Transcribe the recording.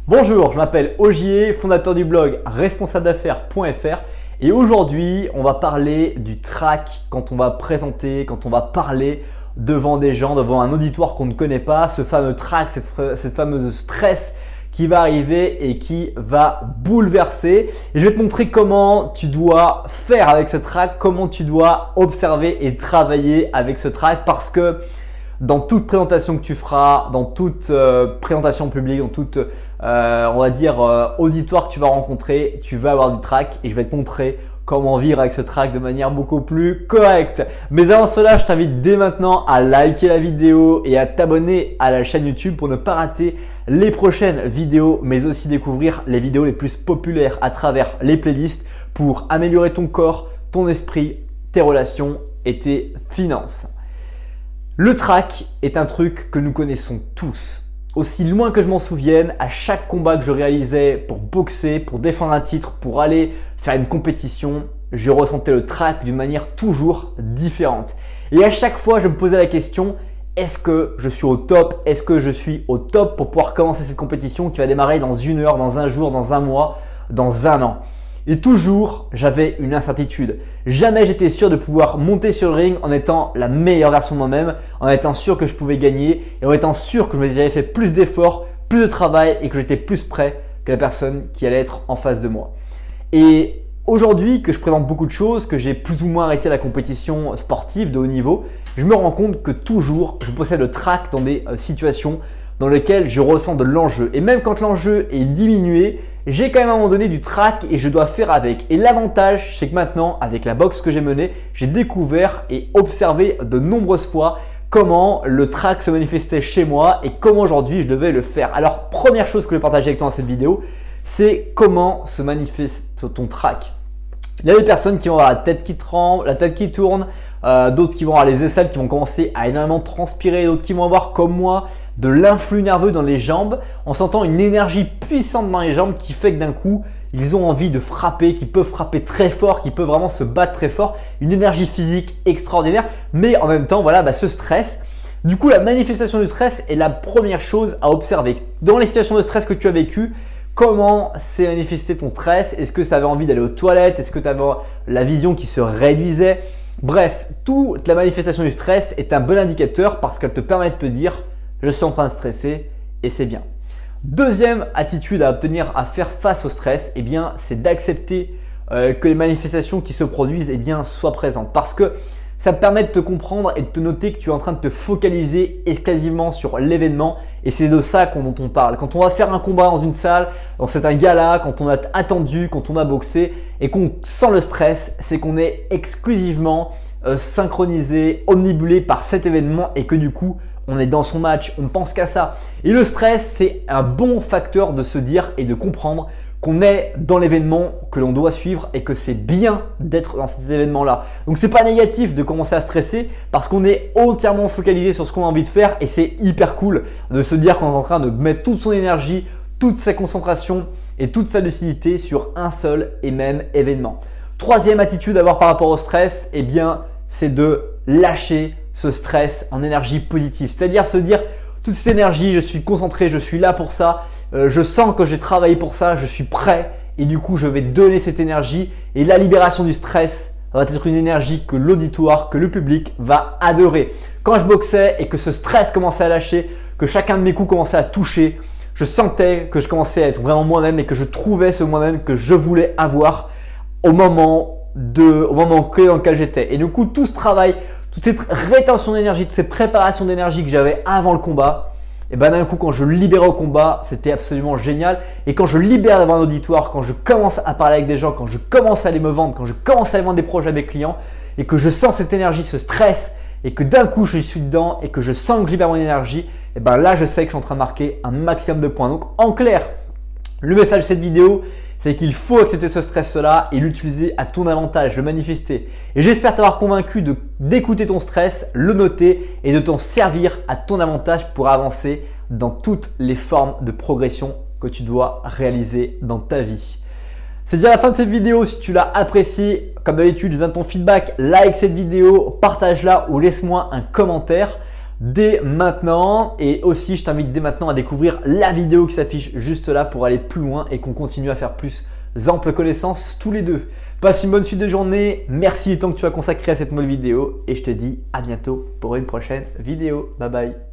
Bonjour, je m'appelle Ogier, fondateur du blog responsabledaffaires.fr et aujourd'hui on va parler du trac quand on va présenter, quand on va parler devant des gens, devant un auditoire qu'on ne connaît pas, ce fameux trac, cette fameuse stress qui va arriver et qui va bouleverser. Et je vais te montrer comment tu dois faire avec ce trac, comment tu dois observer et travailler avec ce trac parce que dans toute présentation que tu feras, dans toute présentation publique, dans toute on va dire auditoire que tu vas rencontrer, tu vas avoir du trac et je vais te montrer comment vivre avec ce trac de manière beaucoup plus correcte. Mais avant cela, je t'invite dès maintenant à liker la vidéo et à t'abonner à la chaîne YouTube pour ne pas rater les prochaines vidéos, mais aussi découvrir les vidéos les plus populaires à travers les playlists pour améliorer ton corps, ton esprit, tes relations et tes finances. Le trac est un truc que nous connaissons tous. Aussi loin que je m'en souvienne, à chaque combat que je réalisais pour boxer, pour défendre un titre, pour aller faire une compétition, je ressentais le trac d'une manière toujours différente. Et à chaque fois, je me posais la question, est-ce que je suis au top? Est-ce que je suis au top pour pouvoir commencer cette compétition qui va démarrer dans une heure, dans un jour, dans un mois, dans un an? Et toujours, j'avais une incertitude. Jamais j'étais sûr de pouvoir monter sur le ring en étant la meilleure version de moi-même, en étant sûr que je pouvais gagner et en étant sûr que j'avais fait plus d'efforts, plus de travail et que j'étais plus prêt que la personne qui allait être en face de moi. Et aujourd'hui que je présente beaucoup de choses, que j'ai plus ou moins arrêté la compétition sportive de haut niveau, je me rends compte que toujours je possède le trac dans des situations dans lesquelles je ressens de l'enjeu. Et même quand l'enjeu est diminué, j'ai quand même à un moment donné du trac et je dois faire avec. Et l'avantage, c'est que maintenant, avec la boxe que j'ai menée, j'ai découvert et observé de nombreuses fois comment le trac se manifestait chez moi et comment aujourd'hui je devais le faire. Alors, première chose que je vais partager avec toi dans cette vidéo, c'est comment se manifeste ton trac. Il y a des personnes qui vont avoir la tête qui tremble, la tête qui tourne, d'autres qui vont avoir les aisselles qui vont commencer à énormément transpirer, d'autres qui vont avoir comme moi de l'influx nerveux dans les jambes en sentant une énergie puissante dans les jambes qui fait que d'un coup ils ont envie de frapper, qui peuvent frapper très fort, qui peuvent vraiment se battre très fort, une énergie physique extraordinaire, mais en même temps voilà ce stress. Du coup la manifestation du stress est la première chose à observer. Dans les situations de stress que tu as vécues, comment s'est manifesté ton stress? Est-ce que tu avais envie d'aller aux toilettes? Est-ce que tu avais la vision qui se réduisait? Bref, toute la manifestation du stress est un bon indicateur parce qu'elle te permet de te dire je suis en train de stresser et c'est bien. Deuxième attitude à obtenir à faire face au stress, eh bien, c'est d'accepter que les manifestations qui se produisent eh bien, soient présentes parce que ça te permet de te comprendre et de te noter que tu es en train de te focaliser exclusivement sur l'événement et c'est de ça dont on parle. Quand on va faire un combat dans une salle, c'est un gala, quand on a attendu, quand on a boxé et qu'on sent le stress, c'est qu'on est exclusivement synchronisé, omnibulé par cet événement et que du coup, on est dans son match, on ne pense qu'à ça. Et le stress, c'est un bon facteur de se dire et de comprendre qu'on est dans l'événement que l'on doit suivre et que c'est bien d'être dans cet événement-là. Donc c'est pas négatif de commencer à stresser parce qu'on est entièrement focalisé sur ce qu'on a envie de faire et c'est hyper cool de se dire qu'on est en train de mettre toute son énergie, toute sa concentration et toute sa lucidité sur un seul et même événement. Troisième attitude à avoir par rapport au stress, eh bien, c'est de lâcher ce stress en énergie positive. C'est-à-dire se dire toute cette énergie, je suis concentré, je suis là pour ça, je sens que j'ai travaillé pour ça, je suis prêt et du coup je vais donner cette énergie et la libération du stress va être une énergie que l'auditoire, que le public va adorer. Quand je boxais et que ce stress commençait à lâcher, que chacun de mes coups commençait à toucher, je sentais que je commençais à être vraiment moi-même et que je trouvais ce moi-même que je voulais avoir au moment clé dans lequel j'étais. Et du coup tout ce travail, toute cette rétention d'énergie, toute cette préparation d'énergie que j'avais avant le combat, et ben d'un coup quand je libérais au combat, c'était absolument génial. Et quand je libère devant un auditoire, quand je commence à parler avec des gens, quand je commence à aller me vendre, quand je commence à aller vendre des projets à mes clients et que je sens cette énergie, ce stress et que d'un coup je suis dedans et que je sens que je libère mon énergie, et ben là je sais que je suis en train de marquer un maximum de points. Donc en clair, le message de cette vidéo, c'est qu'il faut accepter ce stress-là et l'utiliser à ton avantage, le manifester. Et j'espère t'avoir convaincu d'écouter ton stress, le noter et de t'en servir à ton avantage pour avancer dans toutes les formes de progression que tu dois réaliser dans ta vie. C'est déjà la fin de cette vidéo. Si tu l'as appréciée, comme d'habitude, je donne ton feedback, like cette vidéo, partage-la ou laisse-moi un commentaire. dès maintenant. Et aussi, je t'invite dès maintenant à découvrir la vidéo qui s'affiche juste là pour aller plus loin et qu'on continue à faire plus ample connaissance tous les deux. Passe une bonne suite de journée. Merci du temps que tu as consacré à cette nouvelle vidéo et je te dis à bientôt pour une prochaine vidéo. Bye bye.